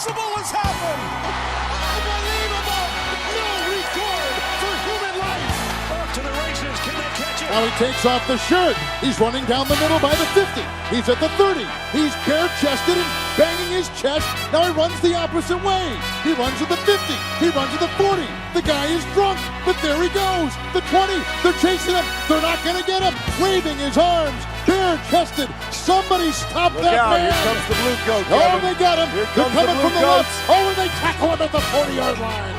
impossible has happened! Unbelievable! No record for human life! Off to the races, can they catch it? Now he takes off the shirt. He's running down the middle by the 50. He's at the 30. He's bare-chested and banging his chest. Now he runs the opposite way. He runs at the 50. He runs at the 40. The guy is drunk, but there he goes. The 20. They're chasing him. They're not going to get him. Waving his arms. Bare-chested. Somebody stop Look that out, man. here comes the blue coat, Oh, Kevin. they got him. Here They're comes coming the from blue the coats. left. Oh, and they tackle him at the 40-yard line.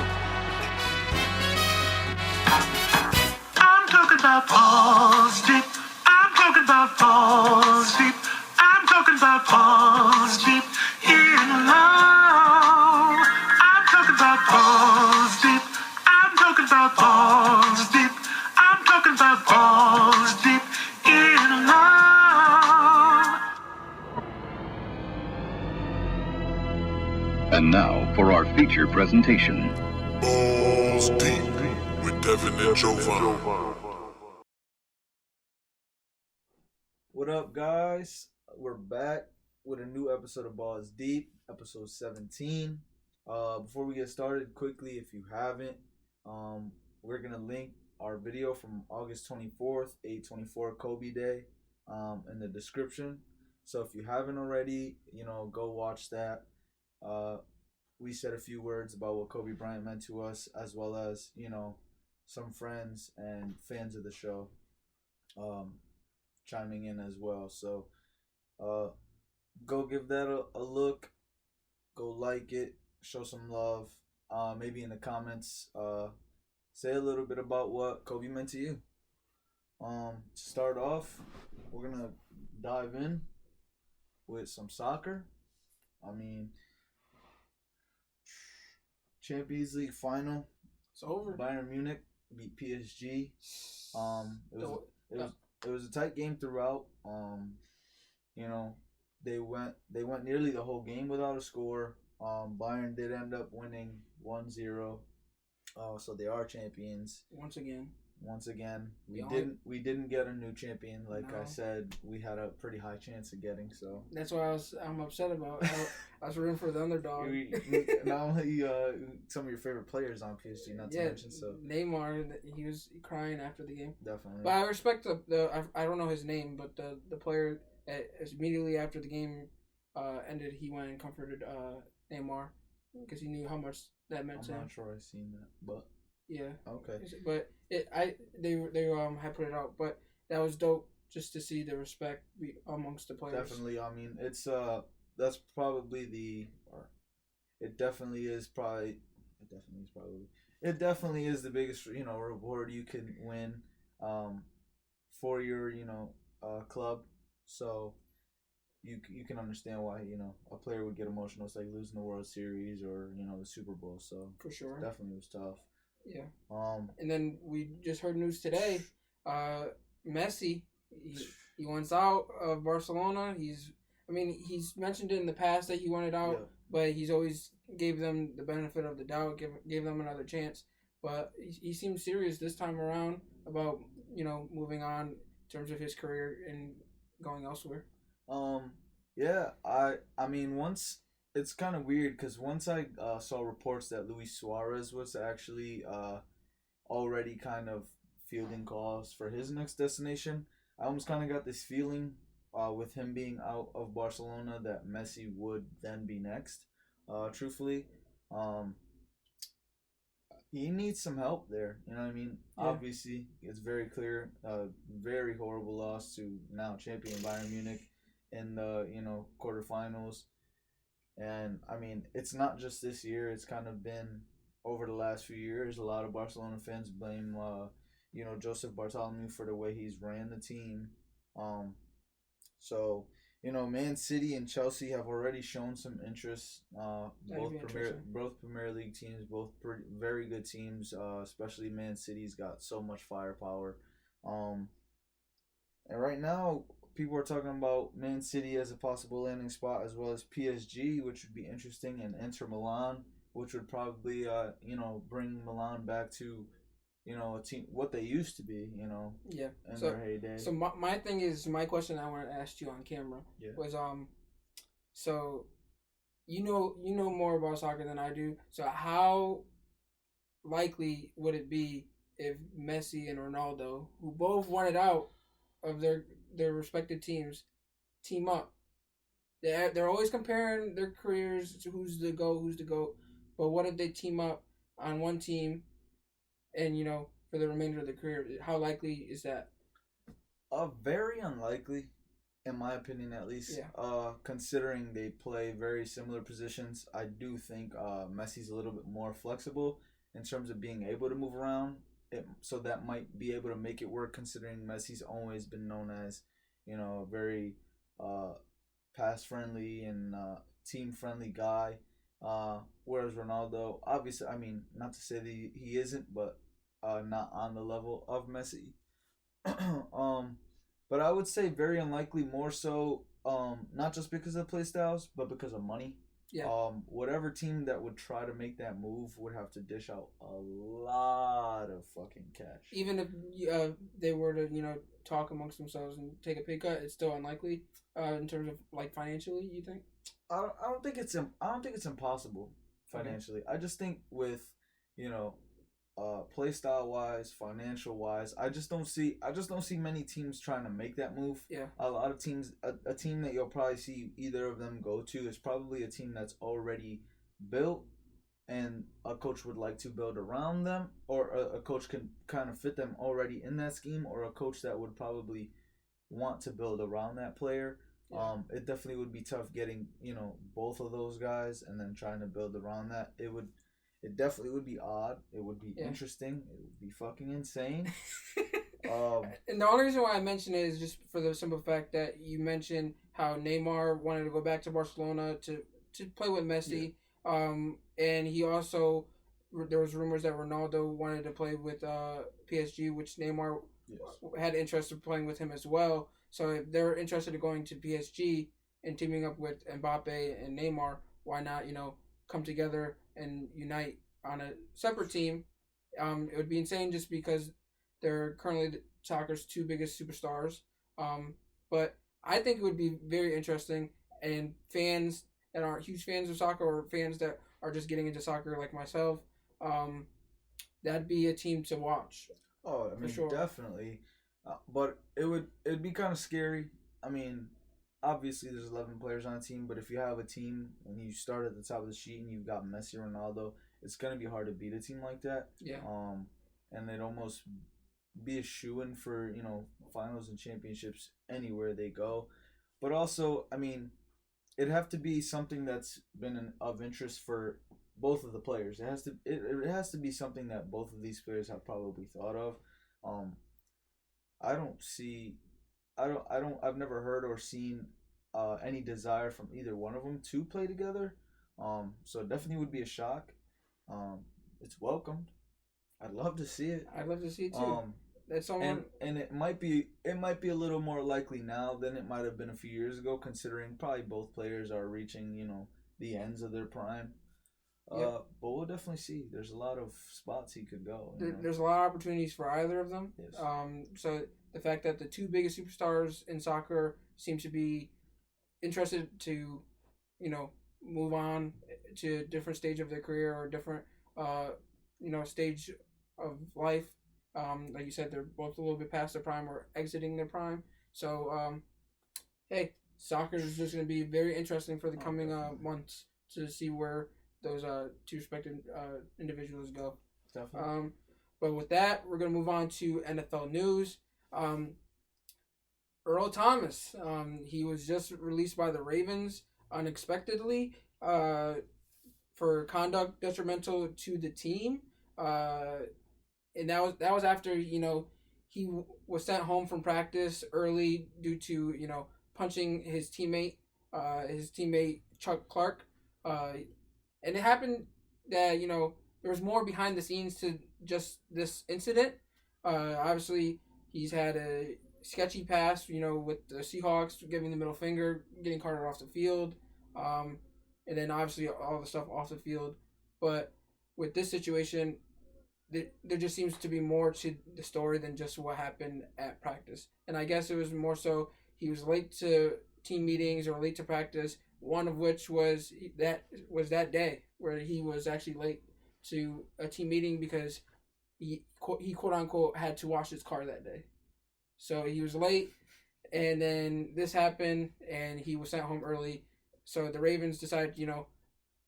I'm talking about balls deep. I'm talking about balls deep. I'm talking about balls deep in love. I'm talking about balls deep. I'm talking about balls deep. I'm talking about balls deep in love. And now for our feature presentation. Balls Deep with Devin Jovan. What up, guys? We're back with a new episode of Balls Deep, episode 17. Before we get started, quickly, if you haven't, we're going to link our video from August 24th, 8/24 Kobe Day, in the description. So if you haven't already, go watch that. We said a few words about what Kobe Bryant meant to us, as well as, some friends and fans of the show chiming in as well. So go give that a look. Go like it. Show some love. Maybe in the comments, say a little bit about what Kobe meant to you. To start off, we're going to dive in with some soccer. Champions League final. It's over. Bayern Munich beat PSG. It was a tight game throughout. They went nearly the whole game without a score. Bayern did end up winning 1-0. So they are champions. Once again, we didn't get a new champion. Like I said, we had a pretty high chance of getting. So that's why I'm upset about. I was rooting for the underdog. Not only some of your favorite players on PSG, not to mention Neymar. He was crying after the game. Definitely. But I respect I don't know his name, but the player immediately after the game ended, he went and comforted Neymar because he knew how much that meant to him. I'm not sure I've seen that, but. Yeah. Okay. But they had put it out, but that was dope just to see the respect amongst the players. Definitely. It's that's probably it definitely is the biggest reward you can win for your club. So you can understand why a player would get emotional. It's like losing the World Series or the Super Bowl. So for sure, definitely was tough. Yeah. And then we just heard news today. Messi, he wants out of Barcelona. He's mentioned it in the past that he wanted out, but he's always gave them the benefit of the doubt, gave them another chance. But he seems serious this time around about moving on in terms of his career and going elsewhere. Once. It's kind of weird because once I saw reports that Luis Suarez was actually already kind of fielding calls for his next destination, I almost kind of got this feeling with him being out of Barcelona that Messi would then be next. Truthfully, he needs some help there. You know what I mean? Yeah. Obviously, it's very clear. Very horrible loss to now champion Bayern Munich in the quarterfinals. And, it's not just this year. It's kind of been over the last few years. A lot of Barcelona fans blame, Joseph Bartomeu for the way he's ran the team. Man City and Chelsea have already shown some interest. Both Premier League teams, both very good teams. Especially Man City's got so much firepower. And right now, people are talking about Man City as a possible landing spot, as well as PSG, which would be interesting, and Inter Milan, which would probably, bring Milan back to, a team what they used to be, in their heyday. So my question I want to ask you on camera was so you know more about soccer than I do. So how likely would it be if Messi and Ronaldo, who both wanted out of their respective teams, team up? They're always comparing their careers to who's the GOAT. But what if they team up on one team, and for the remainder of their career? How likely is that? Very unlikely, in my opinion, at least. Yeah. Considering they play very similar positions, I do think Messi's a little bit more flexible in terms of being able to move around. So that might be able to make it work. Considering Messi's always been known as, very pass friendly and team friendly guy. Whereas Ronaldo, obviously, I mean, not to say that he isn't, but not on the level of Messi. But I would say very unlikely, more so, not just because of play styles, but because of money. Yeah. Whatever team that would try to make that move would have to dish out a lot of fucking cash. Even if they were to talk amongst themselves and take a pay cut, it's still unlikely. In terms of like financially, you think? I don't think it's impossible financially. Okay. I just think with play style wise, financial wise, I just don't see many teams trying to make that move. Yeah. A lot of teams, a team that you'll probably see either of them go to is probably a team that's already built, and a coach would like to build around them, or a coach can kind of fit them already in that scheme, or a coach that would probably want to build around that player. Yeah. It definitely would be tough getting both of those guys and then trying to build around that. It definitely would be odd. It would be interesting. It would be fucking insane. And the only reason why I mention it is just for the simple fact that you mentioned how Neymar wanted to go back to Barcelona to play with Messi. Yeah. And he also, there was rumors that Ronaldo wanted to play with PSG, which Neymar had interest in playing with him as well. So if they're interested in going to PSG and teaming up with Mbappe and Neymar, why not, come together and unite on a separate team? It would be insane just because they're currently soccer's two biggest superstars. But I think it would be very interesting, and fans that aren't huge fans of soccer or fans that are just getting into soccer like myself, that'd be a team to watch. Oh, I mean, sure. Definitely. But it'd be kind of scary. I mean, obviously there's 11 players on a team, but if you have a team and you start at the top of the sheet and you've got Messi, Ronaldo, it's gonna be hard to beat a team like that. Yeah. And they'd almost be a shoo-in for finals and championships anywhere they go. But also, I mean, it'd have to be something that's been of interest for both of the players. It has to be something that both of these players have probably thought of. I've never heard or seen any desire from either one of them to play together. So it definitely would be a shock. It's welcomed. I'd love to see it. I'd love to see it too. That's someone, and it might be a little more likely now than it might have been a few years ago, considering probably both players are reaching the ends of their prime. But we'll definitely see. There's a lot of spots he could go. There's a lot of opportunities for either of them. Yes. So the fact that the two biggest superstars in soccer seem to be interested to, move on to a different stage of their career or different, stage of life. Like you said, they're both a little bit past their prime or exiting their prime. So, hey, soccer is just going to be very interesting for the coming months to see where those two respective individuals go. Definitely. But with that, we're going to move on to NFL news. Earl Thomas, he was just released by the Ravens unexpectedly for conduct detrimental to the team. And that was after, he was sent home from practice early due to, punching his teammate Chuck Clark. And it happened that, there was more behind the scenes to just this incident. Obviously, he's had a sketchy past, with the Seahawks giving the middle finger, getting carted off the field, and then obviously all the stuff off the field. But with this situation, there just seems to be more to the story than just what happened at practice. And I guess it was more so he was late to team meetings or late to practice One of which was that day where he was actually late to a team meeting because he quote unquote had to wash his car that day. So he was late, and then this happened, and he was sent home early. So the Ravens decided,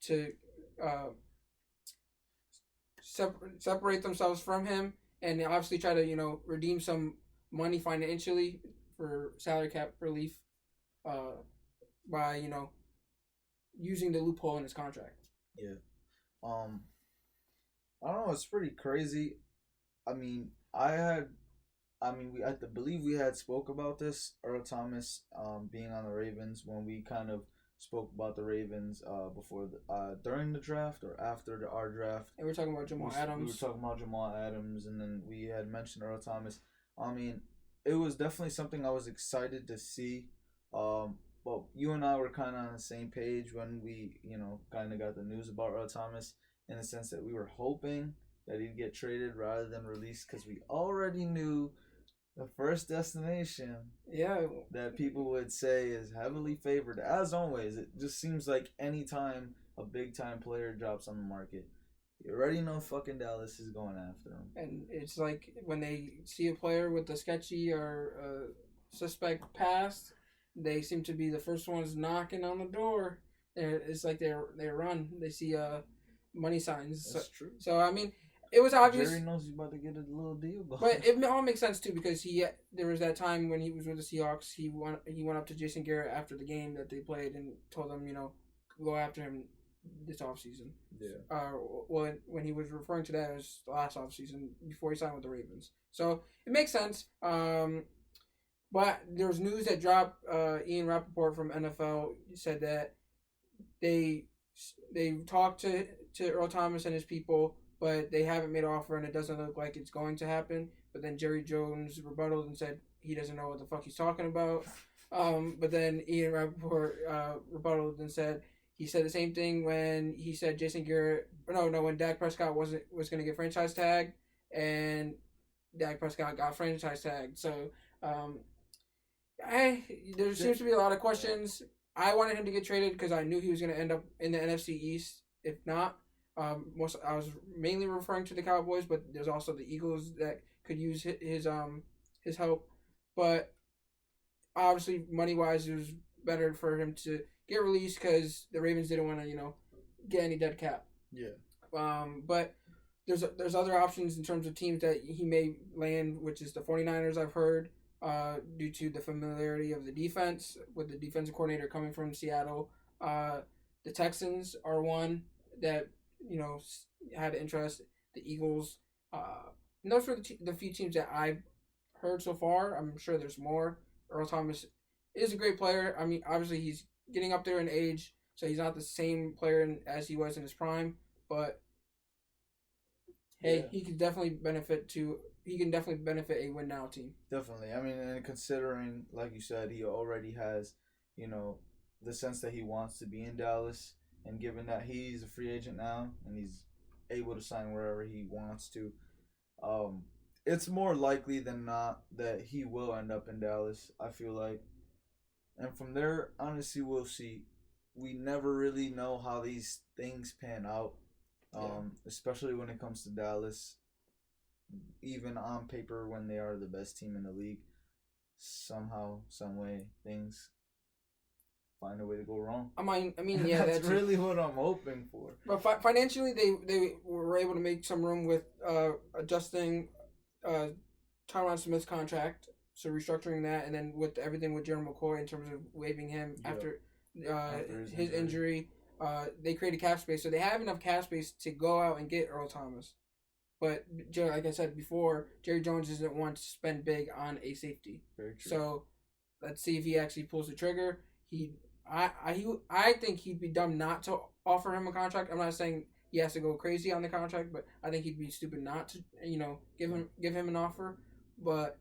to separate themselves from him, and obviously try to redeem some money financially for salary cap relief, by using the loophole in his contract. Yeah. I don't know. It's pretty crazy. I mean, I believe we had spoke about this, Earl Thomas, being on the Ravens when we kind of spoke about the Ravens during the draft or after our draft. And we're talking about Jamal Adams. We were talking about Jamal Adams, and then we had mentioned Earl Thomas. I mean, it was definitely something I was excited to see. But you and I were kind of on the same page when we, kind of got the news about Earl Thomas, in the sense that we were hoping that he'd get traded rather than released, because we already knew the first destination that people would say is heavily favored. As always, it just seems like any time a big-time player drops on the market, you already know fucking Dallas is going after him. And it's like when they see a player with a sketchy or suspect past, they seem to be the first ones knocking on the door. It's like they run. They see money signs. That's true. So I mean, it was obvious. Jerry knows he's about to get a little deal, but it all makes sense too, because there was that time when he was with the Seahawks. He went up to Jason Garrett after the game that they played and told him, go after him this offseason. Yeah. When he was referring to that as the last offseason before he signed with the Ravens. So it makes sense. But there was news that dropped. Ian Rappaport from NFL said that they talked to Earl Thomas and his people, but they haven't made an offer, and it doesn't look like it's going to happen. But then Jerry Jones rebutted and said he doesn't know what the fuck he's talking about. But then Ian Rappaport rebutted and said he said the same thing when he said Jason Garrett. When Dak Prescott was going to get franchise tagged, and Dak Prescott got franchise tagged. So there seems to be a lot of questions. I wanted him to get traded because I knew he was going to end up in the NFC East. If not, I was mainly referring to the Cowboys, but there's also the Eagles that could use his help. But obviously, money wise, it was better for him to get released because the Ravens didn't want to get any dead cap. Yeah. But there's other options in terms of teams that he may land, which is the 49ers. I've heard. Due to the familiarity of the defense, with the defensive coordinator coming from Seattle. The Texans are one that, had interest. The Eagles. And those are the few teams that I've heard so far. I'm sure there's more. Earl Thomas is a great player. I mean, obviously he's getting up there in age, so he's not the same player as he was in his prime. But, hey, he can definitely benefit a win now team. Definitely. I mean, and considering, like you said, he already has, the sense that he wants to be in Dallas, and given that he's a free agent now and he's able to sign wherever he wants to, it's more likely than not that he will end up in Dallas, I feel like. And from there, honestly, we'll see. We never really know how these things pan out, especially when it comes to Dallas. Even on paper, when they are the best team in the league, somehow, some way, things find a way to go wrong. I mean, yeah, that's really what I'm hoping for. But financially, they were able to make some room with adjusting Tyron Smith's contract, so restructuring that, and then with everything with Jeremy McCoy in terms of waiving him after his injury. They created cap space, so they have enough cap space to go out and get Earl Thomas. But like I said before, Jerry Jones doesn't want to spend big on a safety. Very true. So let's see if he actually pulls the trigger. I think he'd be dumb not to offer him a contract. I'm not saying he has to go crazy on the contract, but I think he'd be stupid not to, give him an offer. But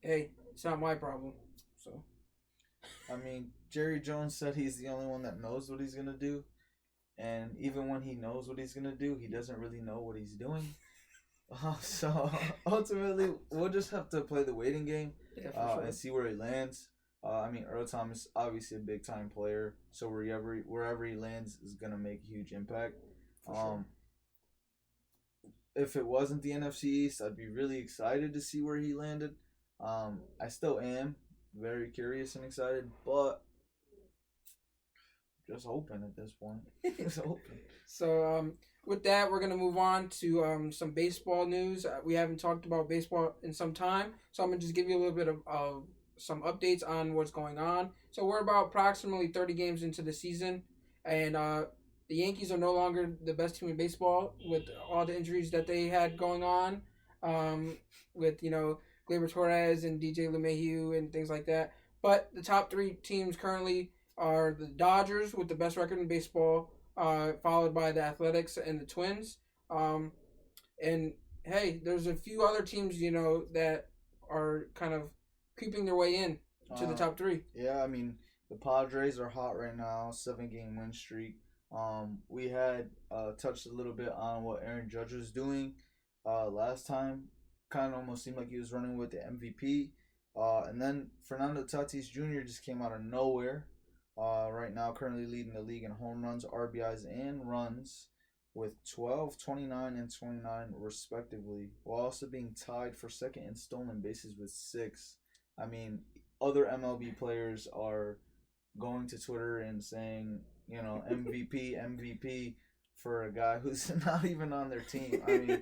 hey, it's not my problem. So, I mean, Jerry Jones said he's the only one that knows what he's gonna do. And even when he knows what he's going to do, he doesn't really know what he's doing. So, ultimately, we'll just have to play the waiting game and see where he lands. I mean, Earl Thomas, obviously a big-time player, so wherever he lands is going to make a huge impact. Sure. If it wasn't the NFC East, I'd be really excited to see where he landed. I still am very curious and excited, but just hoping at this point. Just hoping. So, with that, we're going to move on to some baseball news. We haven't talked about baseball in some time, so I'm going to just give you a little bit of some updates on what's going on. So, we're about approximately 30 games into the season, and the Yankees are no longer the best team in baseball with all the injuries that they had going on with, Gleyber Torres and DJ LeMahieu and things like that. But the top three teams currently are the Dodgers with the best record in baseball, followed by the Athletics and the Twins. And hey, there's a few other teams, that are kind of creeping their way in to the top three. Yeah, I mean, the Padres are hot right now, 7-game win streak. We had touched a little bit on what Aaron Judge was doing last time. Kind of almost seemed like he was running with the MVP. And then Fernando Tatis Jr. just came out of nowhere. Right now, currently leading the league in home runs, RBIs, and runs with 12, 29, and 29 respectively, while also being tied for second in stolen bases with 6. I mean, other MLB players are going to Twitter and saying, MVP, MVP for a guy who's not even on their team. I mean,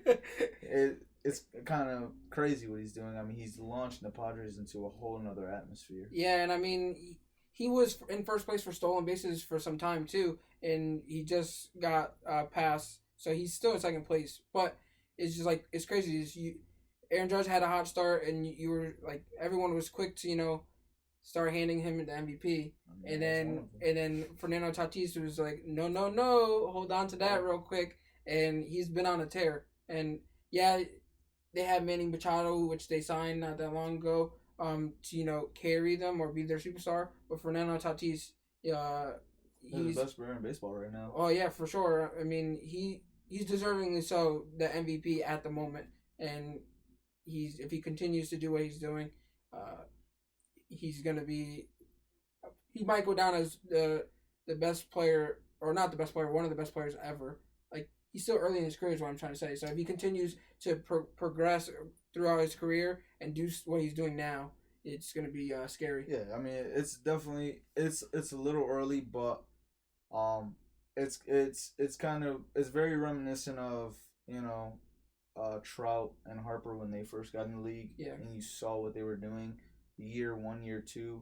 it's kind of crazy what he's doing. I mean, he's launching the Padres into a whole nother atmosphere. Yeah, and I mean, he was in first place for stolen bases for some time too, and he just got passed, so he's still in second place. But it's just like, it's crazy. Aaron Judge had a hot start, and you were like, everyone was quick to start handing him the MVP, and then Fernando Tatis was like, no, hold on to that real quick, and he's been on a tear. And yeah, they had Manny Machado, which they signed not that long ago, to carry them or be their superstar. But Fernando Tatis, he's the best player in baseball right now. Oh yeah, for sure. I mean, he's deservingly so the MVP at the moment, and if he continues to do what he's doing, he's gonna be. He might go down as the best player, or not the best player, one of the best players ever. Like, he's still early in his career is what I'm trying to say. So if he continues to progress throughout his career and do what he's doing now, it's going to be scary. Yeah, I mean, it's definitely it's a little early, but it's very reminiscent of Trout and Harper when they first got in the league. Yeah, and you saw what they were doing year 1, year 2.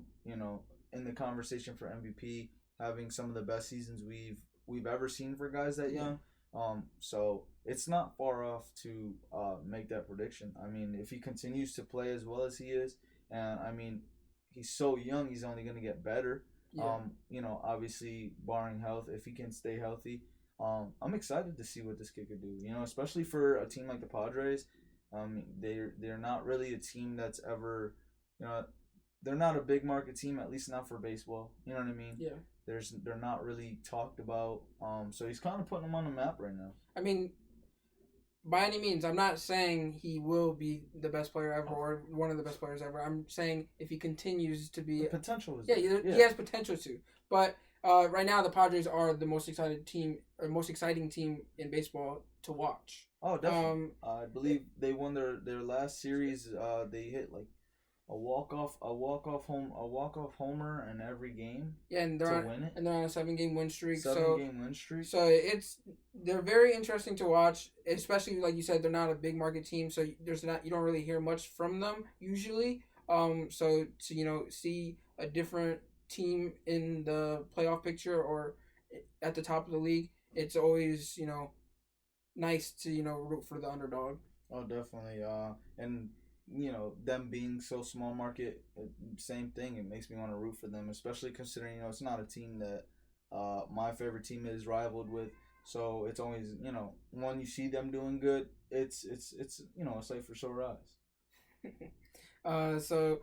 In the conversation for MVP, having some of the best seasons we've ever seen for guys that young. So it's not far off to make that prediction. I mean, if he continues to play as well as he is, and I mean, he's so young, he's only going to get better. Yeah. Obviously barring health, if he can stay healthy, I'm excited to see what this kid could do. Especially for a team like the Padres. They're not really a team that's ever, they're not a big market team, at least not for baseball. You know what I mean? Yeah. They're not really talked about. So he's kind of putting them on the map right now. I mean, by any means, I'm not saying he will be the best player ever or one of the best players ever. I'm saying if he continues to be, the potential is he has potential to. But right now, the Padres are the most exciting team in baseball to watch. Oh, definitely. I believe they won their last series. They hit like a walk-off homer in every game. Yeah, and they're on a 7-game win streak. So they're very interesting to watch, especially like you said, they're not a big market team, so you don't really hear much from them usually. So to see a different team in the playoff picture or at the top of the league, it's always nice to root for the underdog. Oh, definitely. And them being so small market, same thing. It makes me want to root for them, especially considering it's not a team that my favorite team is rivaled with. So it's always when you see them doing good, it's a sight for sore eyes. So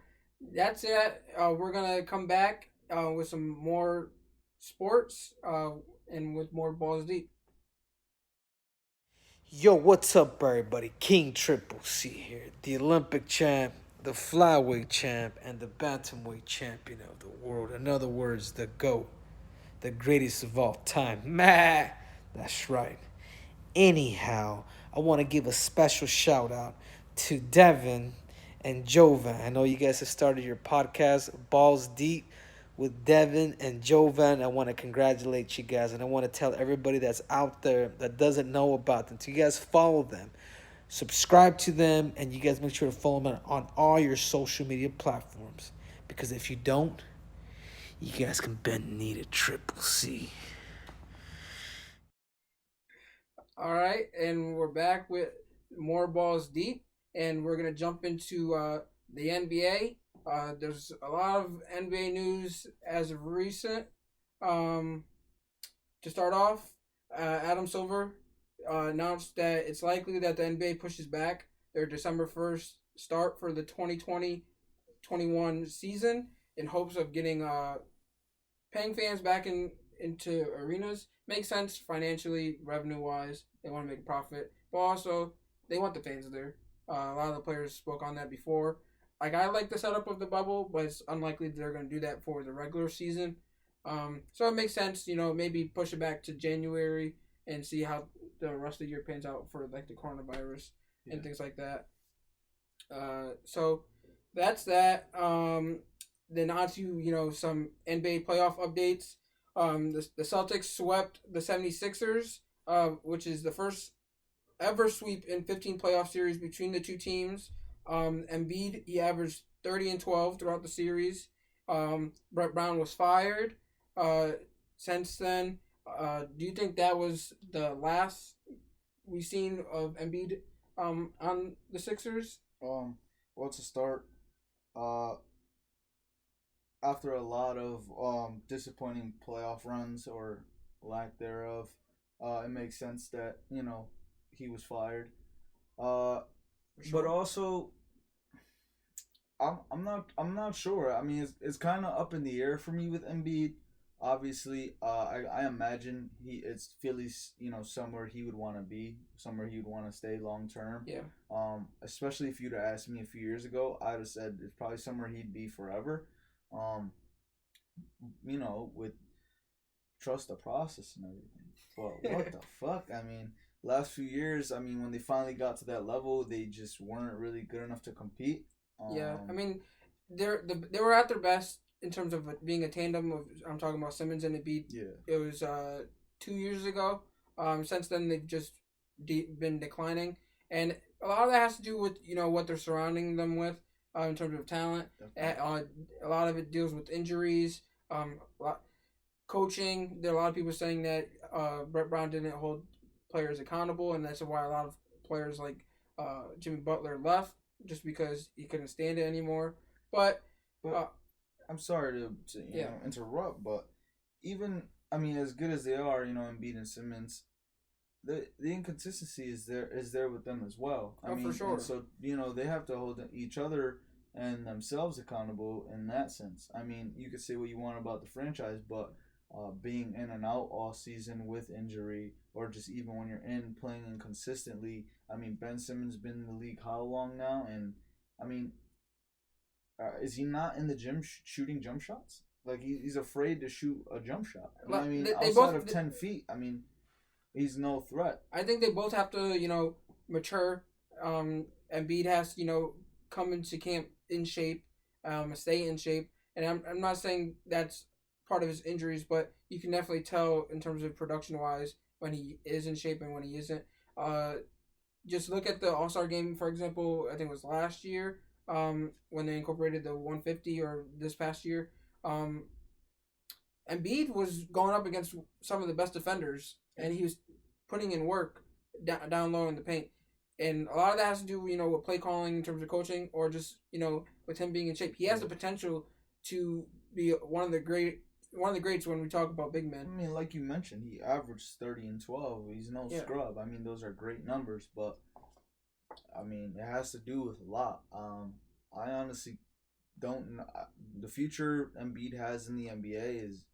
that's it. We're gonna come back with some more sports and with more Balls Deep. Yo, what's up, everybody? King Triple C here, the Olympic champ, the flyweight champ and the bantamweight champion of the world. In other words, the GOAT, the greatest of all time. Meh. That's right. Anyhow, I want to give a special shout out to Devin and Jovan. I know you guys have started your podcast, Balls Deep, with Devin and Jovan. I want to congratulate you guys, and I want to tell everybody that's out there that doesn't know about them to you guys follow them, subscribe to them, and you guys make sure to follow them on all your social media platforms. Because if you don't, you guys can bend the knee to Triple C. All right, and we're back with more Balls Deep, and we're gonna jump into the NBA. There's a lot of NBA news as of recent. To start off, Adam Silver announced that it's likely that the NBA pushes back their December 1st start for the 2020-21 season in hopes of getting paying fans back into arenas. Makes sense financially, revenue-wise. They want to make a profit. But also, they want the fans there. A lot of the players spoke on that before. Like, I like the setup of the bubble, but it's unlikely they're going to do that for the regular season. So it makes sense, maybe push it back to January and see how the rest of the year pans out for, like, the coronavirus and things like that. So that's that. Then on to, some NBA playoff updates. The Celtics swept the 76ers, which is the first ever sweep in 15 playoff series between the two teams. Embiid, he averaged 30 and 12 throughout the series. Brett Brown was fired. Since then, do you think that was the last we've seen of Embiid on the Sixers? Well, to start, after a lot of disappointing playoff runs or lack thereof, it makes sense that he was fired. But also, I'm not sure. I mean, it's kind of up in the air for me with Embiid. Obviously, I imagine it's Philly's, somewhere he would want to be, somewhere he would want to stay long term. Yeah. Especially if you'd have asked me a few years ago, I'd have said it's probably somewhere he'd be forever. With trust the process and everything. But what the fuck? I mean, last few years, when they finally got to that level, they just weren't really good enough to compete. Yeah, I mean, they were at their best in terms of being a tandem of. I'm talking about Simmons and Embiid. Yeah. It was 2 years ago. Since then they've just been declining, and a lot of that has to do with what they're surrounding them with in terms of talent. A lot of it deals with injuries. Coaching. There are a lot of people saying that Brett Brown didn't hold players accountable, and that's why a lot of players like Jimmy Butler left. Just because he couldn't stand it anymore. But I'm sorry to interrupt, but even as good as they are, Embiid and Simmons, the inconsistency is there with them as well. For sure. And so they have to hold each other and themselves accountable in that sense. You could say what you want about the franchise, but being in and out all season with injury, or just even when you're playing inconsistently. Ben Simmons been in the league how long now? And is he not in the gym shooting jump shots? Like he's afraid to shoot a jump shot. Outside of 10 feet, he's no threat. I think they both have to mature. Embiid has to come into camp in shape, stay in shape, and I'm not saying that's part of his injuries, but you can definitely tell in terms of production wise when he is in shape and when he isn't. Just look at the All-Star game, for example. I think it was last year when they incorporated the 150, or this past year. Embiid was going up against some of the best defenders, and he was putting in work down low in the paint. And a lot of that has to do, with play calling in terms of coaching, or just, with him being in shape. He has the potential to be one of the greats when we talk about big men. Like you mentioned, he averaged 30 and 12. He's no scrub. Those are great numbers, but it has to do with a lot. I honestly don't know. The future Embiid has in the NBA is,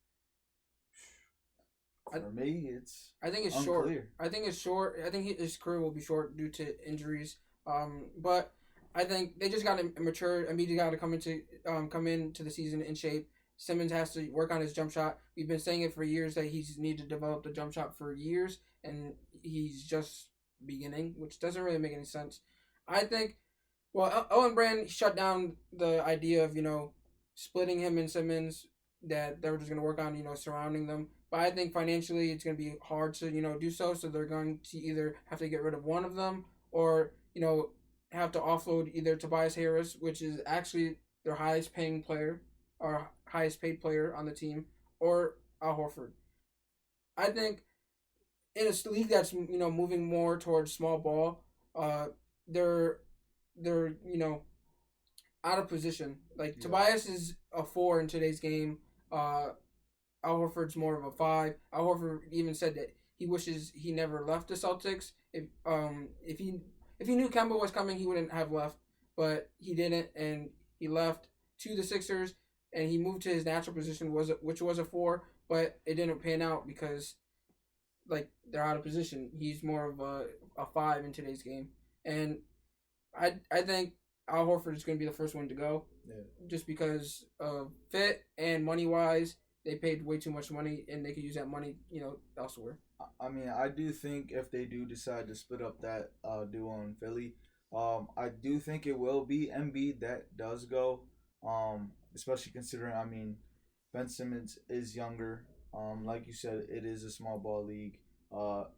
for me, it's I think it's unclear. short. I think it's short. I think his career will be short due to injuries. But I think they just got to mature. Embiid got to come into the season in shape. Simmons has to work on his jump shot. We've been saying it for years that he's needed to develop the jump shot for years, and he's just beginning, which doesn't really make any sense. I think, well, Owen Brand shut down the idea of, splitting him and Simmons, that they were just going to work on, surrounding them. But I think financially it's going to be hard to, do so. So they're going to either have to get rid of one of them or, have to offload either Tobias Harris, which is actually their highest paid player on the team, or Al Horford. I think in a league that's, moving more towards small ball, they're out of position. Like, Tobias is a 4 in today's game. Al Horford's more of a 5. Al Horford even said that he wishes he never left the Celtics. If he knew Kemba was coming, he wouldn't have left, but he didn't, and he left to the Sixers, and he moved to his natural position, which was a 4, but it didn't pan out because, like, they're out of position. He's more of a 5 in today's game, and I think Al Horford is going to be the first one to go, just because of fit and money-wise. They paid way too much money, and they could use that money, elsewhere. I mean, I do think if they do decide to split up that duo in Philly, I do think it will be Embiid that does go, especially considering, Ben Simmons is younger. Like you said, it is a small ball league. Embiid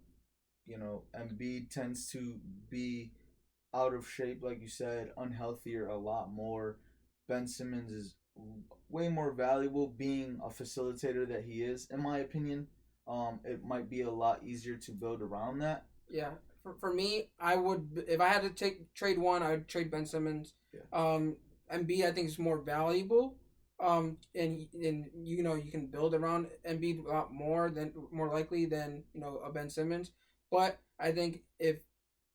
tends to be out of shape, like you said, unhealthier a lot more. Ben Simmons is way more valuable being a facilitator that he is, in my opinion. It might be a lot easier to build around that. Yeah, for me, I would, if I had to trade one, I would trade Ben Simmons. Yeah. Embiid, I think, is more valuable. And you can build around Embiid a lot more likely than a Ben Simmons. But I think if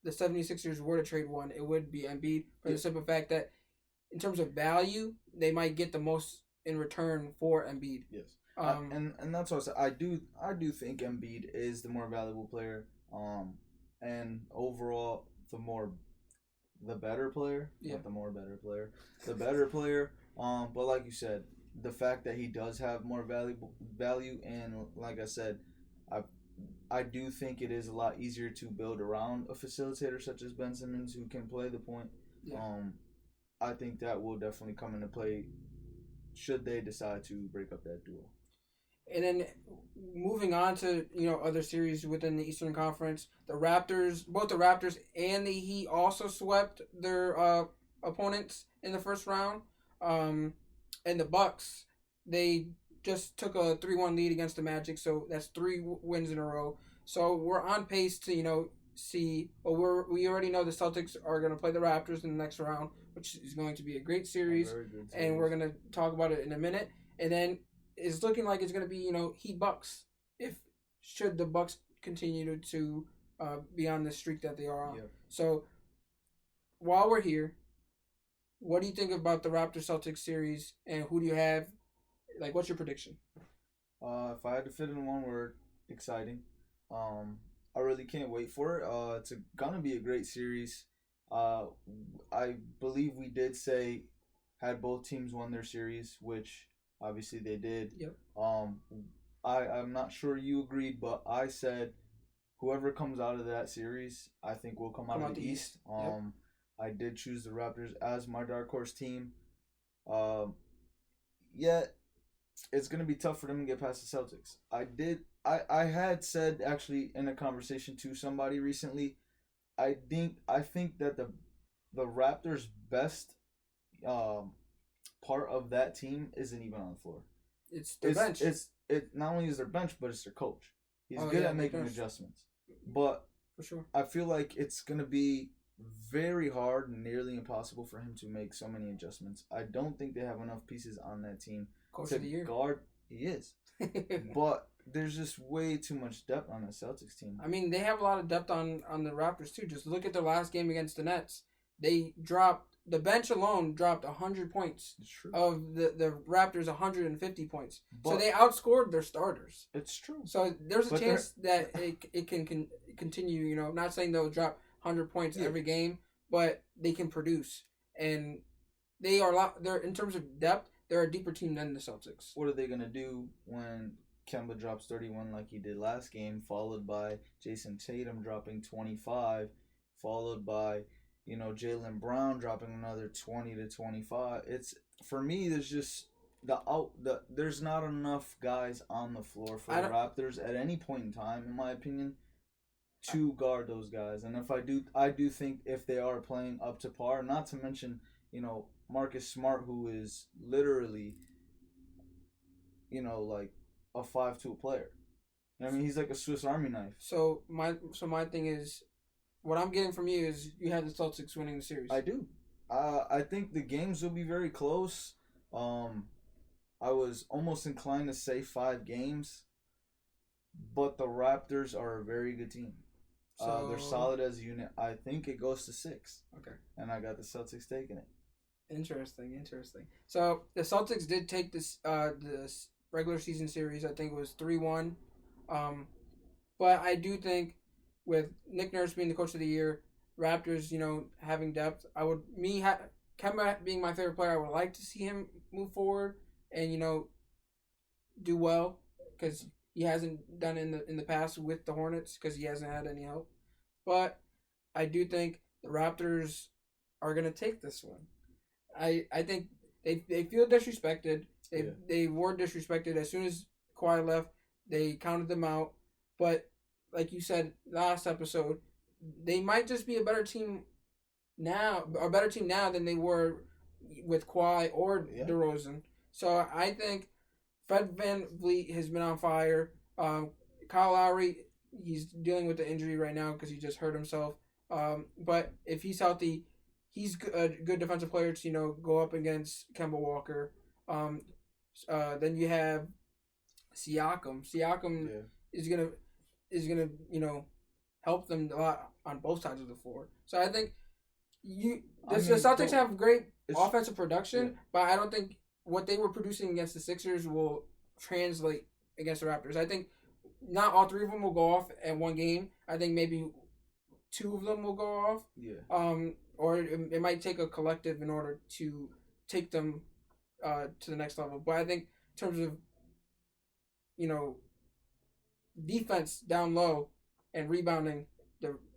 the 76ers were to trade one, it would be Embiid for the simple fact that in terms of value, they might get the most in return for Embiid. Yes. And that's what I said. I do think Embiid is the more valuable player. And overall the better player. Yeah. Not the more better player. The better player. But like you said, the fact that he does have more value, and like I said, I do think it is a lot easier to build around a facilitator such as Ben Simmons who can play the point. Yeah. I think that will definitely come into play should they decide to break up that duo. And then moving on to other series within the Eastern Conference, both the Raptors and the Heat also swept their opponents in the first round. And the Bucks, they just took a 3-1 lead against the Magic, so that's 3 wins in a row. So we're on pace to see. Well, we already know the Celtics are going to play the Raptors in the next round, which is going to be a great series, and we're going to talk about it in a minute. And then it's looking like it's going to be Heat Bucks should the Bucks continue to be on the streak that they are on. Yeah. So while we're here, what do you think about the Raptors Celtics series, and who do you have? Like, what's your prediction? If I had to fit in one word, exciting. I really can't wait for it. It's gonna be a great series. I believe we did say had both teams won their series, which obviously they did. Yep. I'm not sure you agreed, but I said whoever comes out of that series, I think will come out of the East. Yep. I did choose the Raptors as my dark horse team. Yet it's gonna be tough for them to get past the Celtics. I had said actually in a conversation to somebody recently, I think that the Raptors' best part of that team isn't even on the floor. It's their bench. It not only is their bench, but it's their coach. He's good at making adjustments. But for sure, I feel like it's gonna be very hard, nearly impossible for him to make so many adjustments. I don't think they have enough pieces on that team to guard. He is, but there's just way too much depth on the Celtics team. I mean, they have a lot of depth on the Raptors too. Just look at their last game against the Nets. The bench alone dropped 100 points. It's true. Of the Raptors 150 points. But so they outscored their starters. It's true. So there's a chance that it can continue. Not saying they'll drop 100 points every game, but they can produce. and they're in terms of depth, they're a deeper team than the Celtics. What are they gonna do when Kemba drops 31 like he did last game, followed by Jason Tatum dropping 25, followed by Jaylen Brown dropping another 20 to 25? It's for me. There's just there's not enough guys on the floor for the Raptors at any point in time, in my opinion, to guard those guys. And if I do think if they are playing up to par, not to mention Marcus Smart, who is literally like a 5'2" player. I mean, he's like a Swiss Army knife. So my thing is, what I'm getting from you is you have the Celtics winning the series. I do. I think the games will be very close. I was almost inclined to say 5 games, but the Raptors are a very good team. So, they're solid as a unit. I think it goes to 6. Okay. And I got the Celtics taking it. Interesting. So the Celtics did take this regular season series. I think it was 3-1. But I do think with Nick Nurse being the coach of the year, Raptors, having depth, Kemba being my favorite player, I would like to see him move forward and do well, because he hasn't done it in the past with the Hornets because he hasn't had any help. But I do think the Raptors are gonna take this one. I think they feel disrespected. They were disrespected as soon as Kawhi left. They counted them out. But like you said last episode, they might just be a better team now than they were with Kawhi or DeRozan. So I think Fred VanVleet has been on fire. Kyle Lowry, he's dealing with the injury right now because he just hurt himself. But if he's healthy, he's a good defensive player to go up against Kemba Walker. Then you have Siakam. Siakam is gonna help them a lot on both sides of the floor. So I think the Celtics have great offensive production, but I don't think what they were producing against the Sixers will translate against the Raptors. I think not all 3 of them will go off at one game. I think maybe 2 of them will go off. Yeah. Or it might take a collective in order to take them to the next level. But I think in terms of defense down low and rebounding,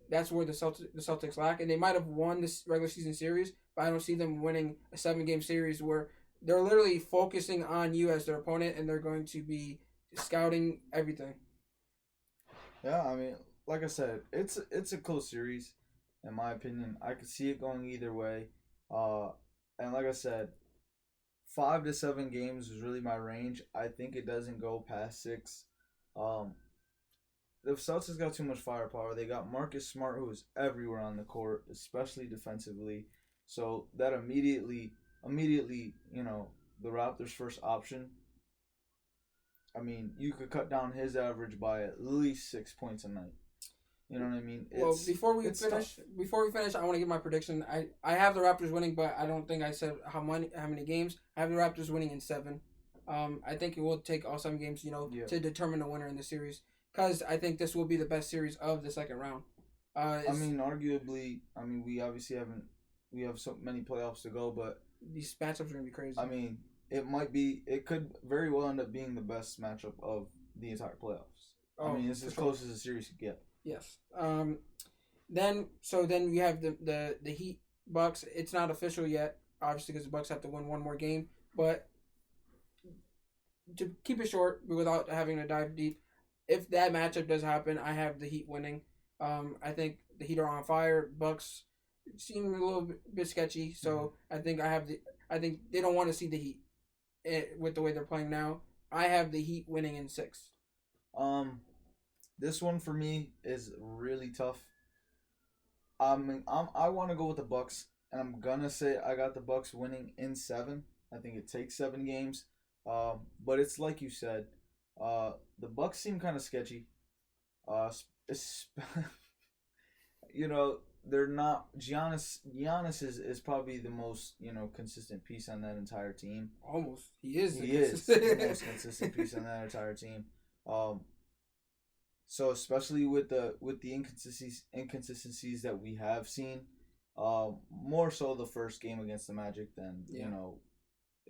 that's where the Celtics lack, and they might have won this regular season series, but I don't see them winning a 7-game series where they're literally focusing on you as their opponent, and they're going to be scouting everything. Yeah, I mean, like I said, it's a close series, in my opinion. I could see it going either way, and like I said, 5 to 7 games is really my range. I think it doesn't go past 6. The Celtics got too much firepower. They got Marcus Smart, who is everywhere on the court, especially defensively. So that immediately, the Raptors' first option. I mean, you could cut down his average by at least 6 points a night. You know what I mean? Before we finish, I want to give my prediction. I have the Raptors winning, but I don't think I said how many games. I have the Raptors winning in 7. I think it will take all 7 games, to determine the winner in the series, because I think this will be the best series of the second round. Arguably, we obviously we have so many playoffs to go, but these matchups are gonna be crazy. I mean, it could very well end up being the best matchup of the entire playoffs. It's as close as a series could get. Yes. Then we have the Heat Bucks. It's not official yet, obviously, because the Bucks have to win one more game. But to keep it short, without having to dive deep, if that matchup does happen, I have the Heat winning. I think the Heat are on fire. Bucks seem a little bit sketchy, so I think I think they don't want to see the Heat with the way they're playing now. I have the Heat winning in 6. This one for me is really tough. I want to go with the Bucks, and I'm gonna say I got the Bucks winning in 7. I think it takes 7 games. But it's like you said, the Bucks seem kind of sketchy. They're not. Giannis is probably the most consistent piece on that entire team. Almost, he is the most consistent piece on that entire team. So especially with the inconsistencies that we have seen, More so the first game against the Magic than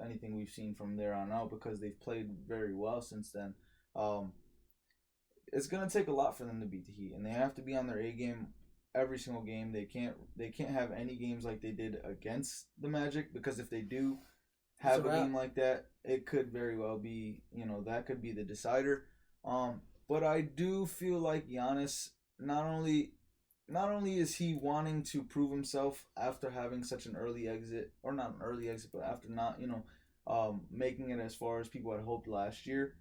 anything we've seen from there on out, because they've played very well since then. It's gonna take a lot for them to beat the Heat, and they have to be on their A game every single game. They can't have any games like they did against the Magic, because if they do have a game like that, it could very well be, that could be the decider. But I do feel like Giannis, not only is he wanting to prove himself after having such an early exit, or not an early exit, but after not, making it as far as people had hoped last year.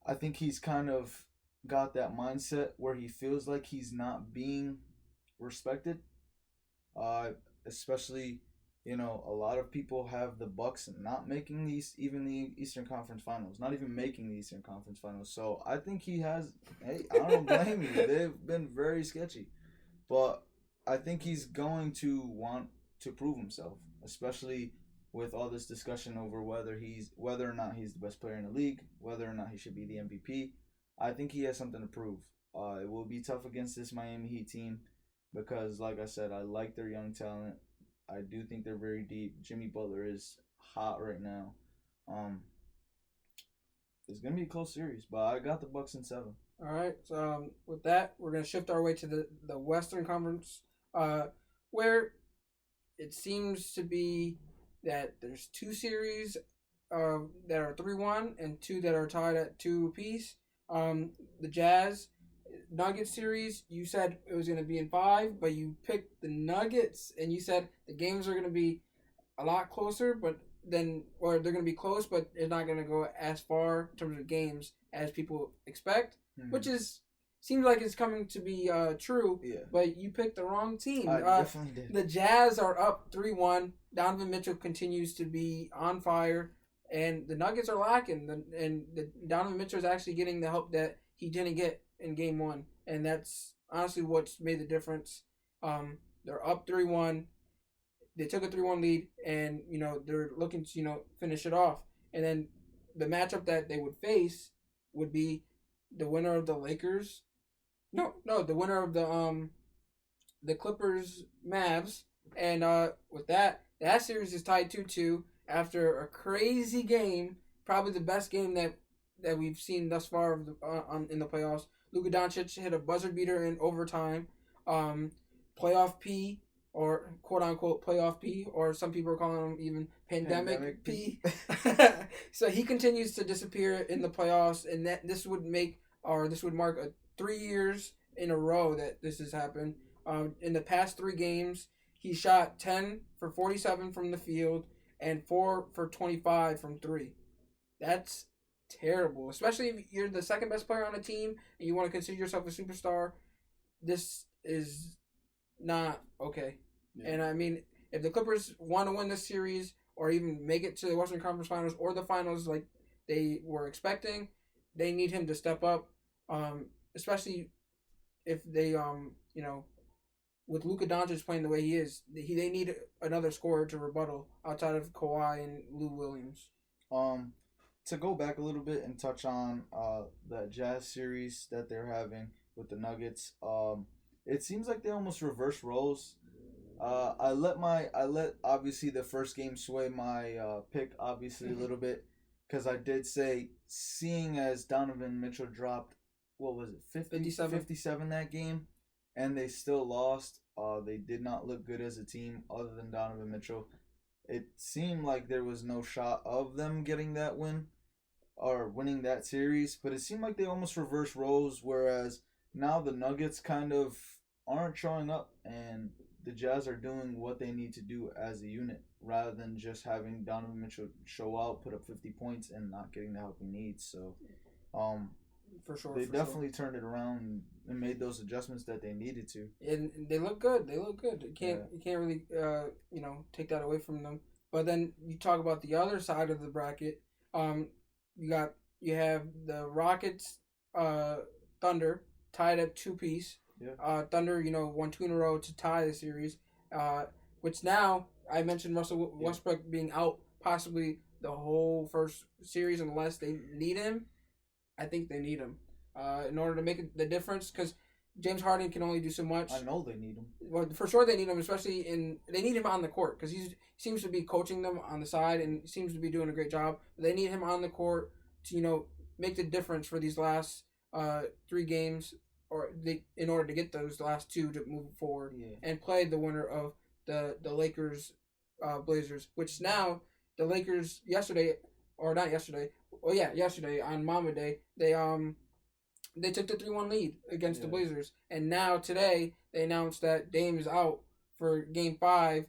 I think he's kind of got that mindset where he feels like he's not being respected. Especially, a lot of people have the Bucks not making the Eastern Conference Finals, not even making the Eastern Conference Finals. So I think he has. Hey, I don't blame you. They've been very sketchy, but I think he's going to want to prove himself, especially with all this discussion over whether or not he's the best player in the league, whether or not he should be the MVP. I think he has something to prove. It will be tough against this Miami Heat team because, like I said, I like their young talent. I do think they're very deep. Jimmy Butler is hot right now. It's gonna be a close series, but I got the Bucks in 7. All right. So with that, we're gonna shift our way to the Western Conference, where it seems to be that there's 2 series that are 3-1 and 2 that are tied at 2 apiece. The Jazz Nuggets series, you said it was going to be in 5, but you picked the Nuggets, and you said the games are going to be a lot closer, or they're going to be close, but it's not going to go as far in terms of games as people expect, which seems like it's coming to be true. Yeah. But you picked the wrong team. I definitely did. The Jazz are up 3-1. Donovan Mitchell continues to be on fire, and the Nuggets are lacking. The Donovan Mitchell is actually getting the help that he didn't get in Game 1, and that's honestly what's made the difference. They're up 3-1. They took a 3-1 lead, and they're looking to finish it off. And then the matchup that they would face would be the winner of the Lakers. No, the winner of the Clippers Mavs, and with that series is tied 2-2 after a crazy game, probably the best game that we've seen thus far in the playoffs. Luka Doncic hit a buzzer beater in overtime. Playoff P, or quote unquote playoff P, or some people are calling him even pandemic P. So he continues to disappear in the playoffs, and this would mark 3 years in a row that this has happened. In the past 3 games, he shot 10 for 47 from the field and 4 for 25 from 3. That's terrible, especially if you're the second best player on a team and you want to consider yourself a superstar. This is not okay. Yeah. And I mean, if the Clippers want to win this series or even make it to the Western Conference Finals or the finals like they were expecting, they need him to step up, especially if they with Luka Doncic playing the way he is, they need another scorer to rebuttal outside of Kawhi and Lou Williams. To go back a little bit and touch on the Jazz series that they're having with the Nuggets, it seems like they almost reverse roles. I let obviously the first game sway my pick obviously a little bit, because I did say, seeing as Donovan Mitchell dropped, what was it, 57 that game, and they still lost. They did not look good as a team other than Donovan Mitchell. It seemed like there was no shot of them getting that win or winning that series, but it seemed like they almost reversed roles, whereas now the Nuggets kind of aren't showing up, and the Jazz are doing what they need to do as a unit, rather than just having Donovan Mitchell show out, put up 50 points, and not getting the help he needs. So, they definitely turned it around and made those adjustments that they needed to. And they look good. You can't really take that away from them. But then you talk about the other side of the bracket. You have the Rockets, Thunder tied at 2-piece. Yeah. Thunder, won 2 in a row to tie the series. Which now I mentioned Russell Westbrook being out possibly the whole first series unless they need him. I think they need him in order to make the difference, because James Harden can only do so much. I know they need him. Well, for sure they need him, they need him on the court because he seems to be coaching them on the side and seems to be doing a great job. They need him on the court to make the difference for these last 3 games, in order to get those last 2 to move forward and play the winner of the Lakers Blazers, which now the Lakers yesterday on Mama Day they took the 3-1 lead against the Blazers, and now today they announced that Dame is out for Game 5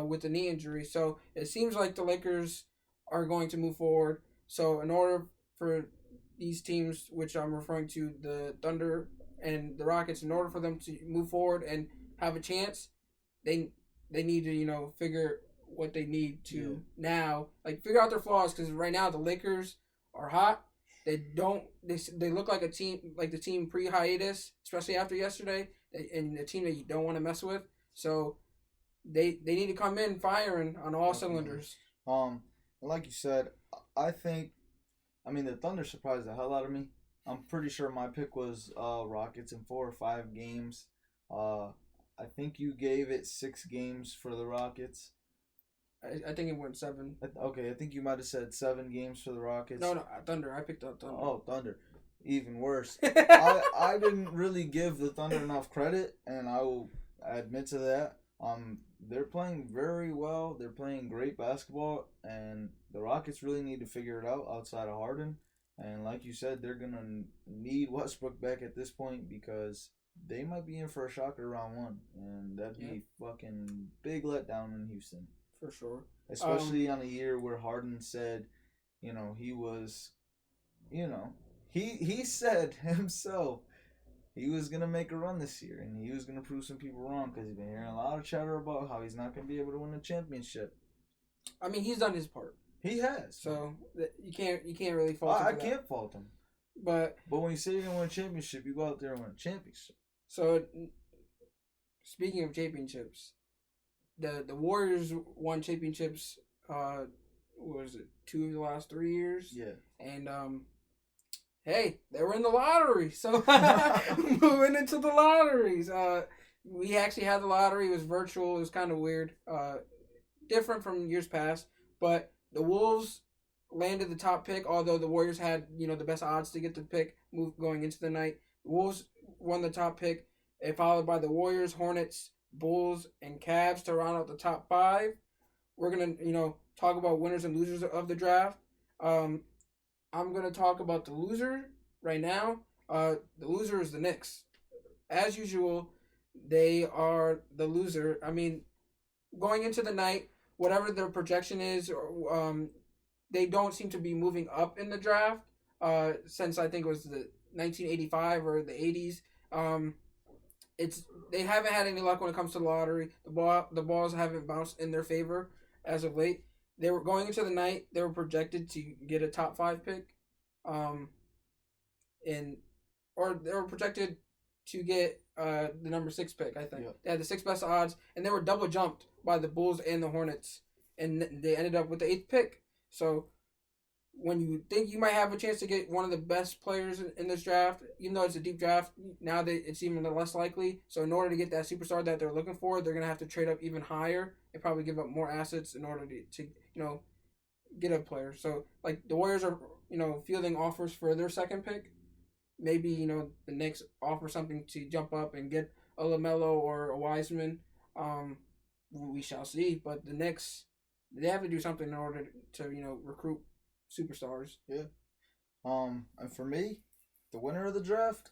with a knee injury. So it seems like the Lakers are going to move forward. So in order for these teams, which I'm referring to, the Thunder and the Rockets, in order for them to move forward and have a chance, they need to figure what they need to now, figure out their flaws, because right now the Lakers are hot. They look like a team, like the team pre-hiatus, especially after yesterday, and a team that you don't want to mess with. So they need to come in firing on all cylinders. Like you said, the Thunder surprised the hell out of me. I'm pretty sure my pick was Rockets in 4 or 5 games. I think you gave it 6 games for the Rockets. I think it went 7. Okay, I think you might have said 7 games for the Rockets. No, Thunder. I picked up Thunder. Oh, Thunder. Even worse. I didn't really give the Thunder enough credit, and I will admit to that. They're playing very well. They're playing great basketball, and the Rockets really need to figure it out outside of Harden. And like you said, they're going to need Westbrook back at this point because they might be in for a shocker round 1, and that'd be fucking big letdown in Houston. For sure. Especially on a year where Harden said, he was, he said himself he was going to make a run this year, and he was going to prove some people wrong because he's been hearing a lot of chatter about how he's not going to be able to win a championship. I mean, he's done his part. He has. So you can't really fault him. I can't fault him. But when you say you're going to win a championship, you go out there and win a championship. So, speaking of championships, the Warriors won championships, what was it, 2 of the last 3 years? Yeah. And, hey, they were in the lottery. So, moving into the lotteries. We actually had the lottery. It was virtual. It was kind of weird. Different from years past. But the Wolves landed the top pick, although the Warriors had, the best odds to get the pick going into the night. The Wolves won the top pick, and followed by the Warriors, Hornets, Bulls, and Cavs to round out the top 5. We're going to, talk about winners and losers of the draft. I'm going to talk about the loser right now. The loser is the Knicks. As usual, they are the loser. I mean, going into the night, whatever their projection is, they don't seem to be moving up in the draft since I think it was the 1985 or the 80s. They haven't had any luck when it comes to the lottery. The balls haven't bounced in their favor as of late. They were going into the night. They were projected to get a top 5 pick, or they were projected to get the number 6 pick. I think they had the 6th best odds, and they were double jumped by the Bulls and the Hornets, and they ended up with the 8th pick. So when you think you might have a chance to get one of the best players in this draft, even though it's a deep draft, now it's even less likely. So in order to get that superstar that they're looking for, they're going to have to trade up even higher and probably give up more assets in order to get a player. So, the Warriors are, fielding offers for their 2nd pick. Maybe, the Knicks offer something to jump up and get a LaMelo or a Wiseman. We shall see. But the Knicks, they have to do something in order to, recruit superstars. Yeah. And for me, the winner of the draft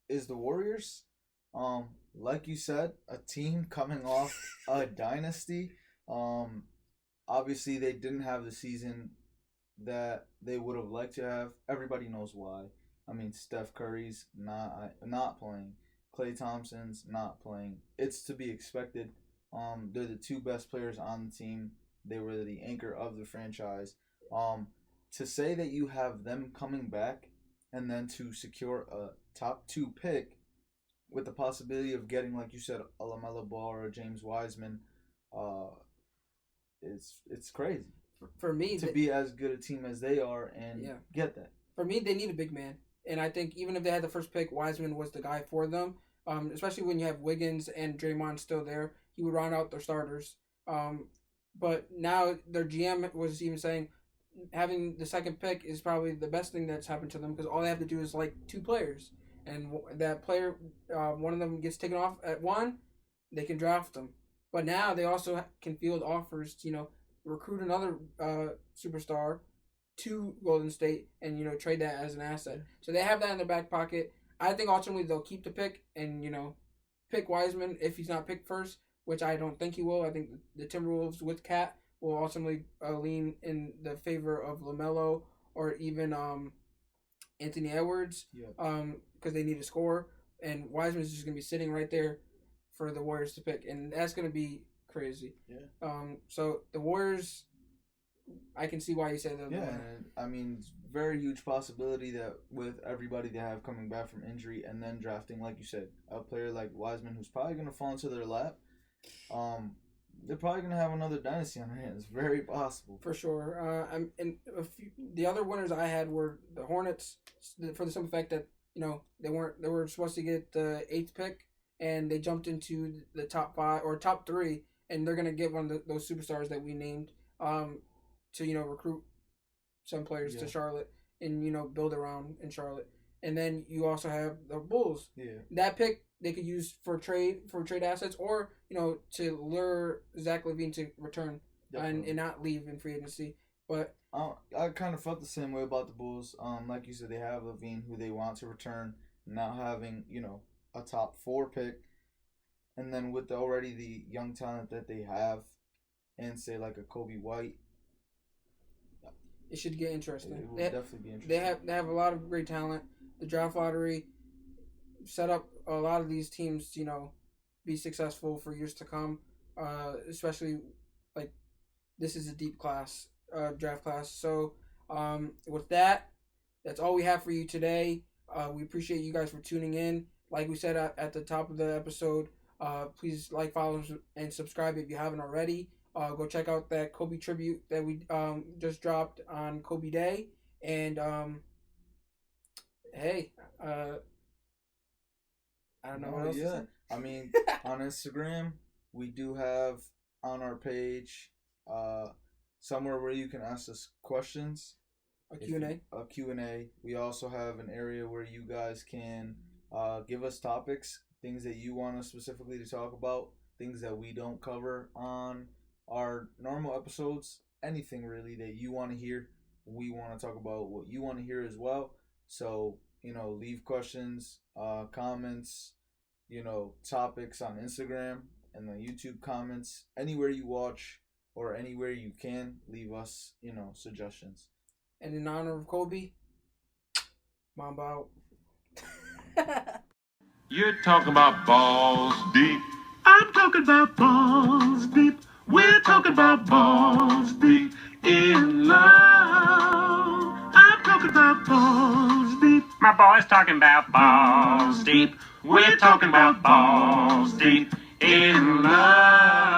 is the Warriors. Like you said, a team coming off a dynasty. Obviously they didn't have the season that they would have liked to have. Everybody knows why. I mean, Steph Curry's not playing. Klay Thompson's not playing. It's to be expected. They're the 2 best players on the team. They were the anchor of the franchise. To say that you have them coming back and then to secure a top 2 pick with the possibility of getting, like you said, a LaMelo Ball or a James Wiseman, it's crazy. For me, to be as good a team as they are and get that. For me, they need a big man. And I think even if they had the 1st pick, Wiseman was the guy for them. especially when you have Wiggins and Draymond still there. He would round out their starters. But now their GM was even saying having the second pick is probably the best thing that's happened to them because all they have to do is like 2 players. And that player, one of them gets taken off at 1, they can draft them. But now they also can field offers to, recruit another superstar to Golden State and, trade that as an asset. So they have that in their back pocket. I think ultimately they'll keep the pick and, pick Wiseman if he's not picked first, which I don't think he will. I think the Timberwolves with Cat will ultimately lean in the favor of LaMelo or even Anthony Edwards because they need a scorer. And Wiseman is just going to be sitting right there for the Warriors to pick. And that's going to be crazy. Yeah. So the Warriors, I can see why you say that. Yeah, I mean, it's a very huge possibility that with everybody they have coming back from injury and then drafting, like you said, a player like Wiseman who's probably going to fall into their lap, they're probably going to have another dynasty on their hands. Very possible. For sure. The other winners I had were the Hornets for the simple fact that, they were supposed to get the 8th pick and they jumped into the top 5 or top 3 and they're going to get one of those superstars that we named to, recruit some players to Charlotte and, build around in Charlotte. And then you also have the Bulls. Yeah. That pick they could use for trade assets or, to lure Zach LaVine to return and not leave in free agency. But I kind of felt the same way about the Bulls. Like you said, they have LaVine who they want to return, now having, a top 4 pick. And then with already the young talent that they have and say like a Kobe White, it should get interesting. It will definitely be interesting. They have a lot of great talent. The draft lottery set up a lot of these teams to, be successful for years to come. Especially like this is a deep class, draft class. So with that, that's all we have for you today. We appreciate you guys for tuning in. Like we said at the top of the episode, please like, follow, and subscribe if you haven't already. Go check out that Kobe tribute that we just dropped on Kobe Day. And hey, I don't know what else to say. I mean, on Instagram, we do have on our page somewhere where you can ask us questions. A Q&A. A Q&A. We also have an area where you guys can give us topics, things that you want us specifically to talk about, things that we don't cover on our normal episodes, anything really that you want to hear. We want to talk about what you want to hear as well. So, leave questions, comments, topics on Instagram and the YouTube comments. Anywhere you watch or anywhere you can, leave us, suggestions. And in honor of Kobe, Mamba out. You're talking about balls deep. I'm talking about balls deep. We're talking about balls deep in love. I'm talking about balls deep. My boy's talking about balls deep. We're talking about balls deep in love.